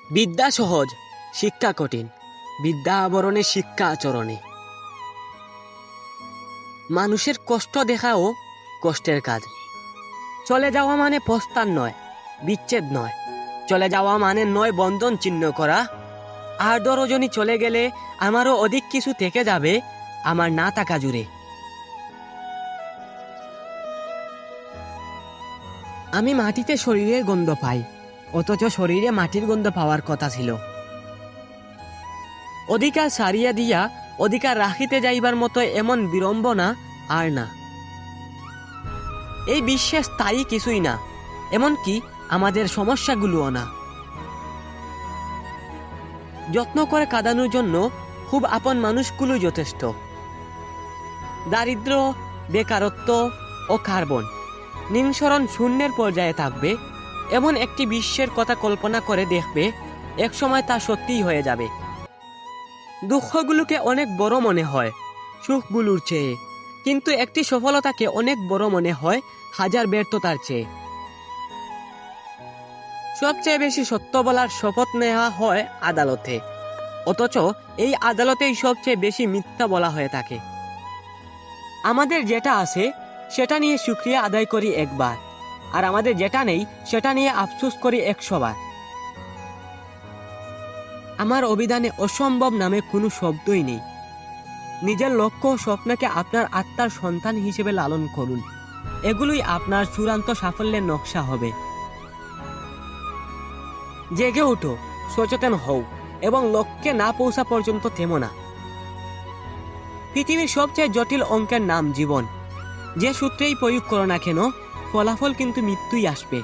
বিদ্যা সহজ, শিক্ষা কঠিন। বিদ্যা আবরণে, শিক্ষা আচরণে। মানুষের কষ্ট দেখাও কষ্টের কাজ। চলে যাওয়া মানে প্রস্থান নয়, বিচ্ছেদ নয়। চলে যাওয়া মানে নয় বন্ধন চিহ্ন করা। আর 10 রজনী চলে গেলে আমারও অধিক কিছু থেকে যাবে আমার না থাকা জুড়ে। আমি মাটিতে শরীরের গন্ধ পাই, অথচ শরীরে মাটির গন্ধ পাওয়ার কথা ছিল। অধিকার সারিয়া দিয়া অধিকার রাখিতে যাইবার মতো এমন বিড়ম্বনা আর না। এই বিশ্বে স্থায়ী কিছুই না, এমনকি আমাদের সমস্যাগুলোও না। যত্ন করে কাঁদানোর জন্য খুব আপন মানুষগুলো যথেষ্ট। দারিদ্র্য, বেকারত্ব ও কার্বন নিঃসরণ শূন্যের পর্যায়ে থাকবে এমন একটি বিশ্বের কথা কল্পনা করে দেখবে, একসময় তা সত্যিই হয়ে যাবে। দুঃখগুলোকে অনেক বড় মনে হয় সুখগুলোর চেয়ে, কিন্তু একটি সফলতাকে অনেক বড় মনে হয় হাজার ব্যর্থতার চেয়ে। সবচেয়ে বেশি সত্য বলার শপথ নেওয়া হয় আদালতে, অথচ এই আদালতেই সবচেয়ে বেশি মিথ্যা বলা হয়ে থাকে। আমাদের যেটা আছে সেটা নিয়ে শুকরিয়া আদায় করি একবার, আর আমাদের যেটা নেই সেটা নিয়ে আফসোস করি 100 বার। আমার অভিধানে অসম্ভব নামে কোনো শব্দই নেই। নিজের লক্ষ্য ও স্বপ্নকে আপনার আত্মার সন্তান হিসেবে লালন করুন, এগুলোই আপনার চূড়ান্ত সাফল্যের নকশা হবে। জেগে উঠো, সচেতন হও এবং লক্ষ্যে না পৌঁছা পর্যন্ত থেমো না। পৃথিবীর সবচেয়ে জটিল অঙ্কের নাম জীবন। যে সূত্রেই প্রয়োগ করো না কেন, ফলাফল কিন্তু মৃত্যুই আসবে।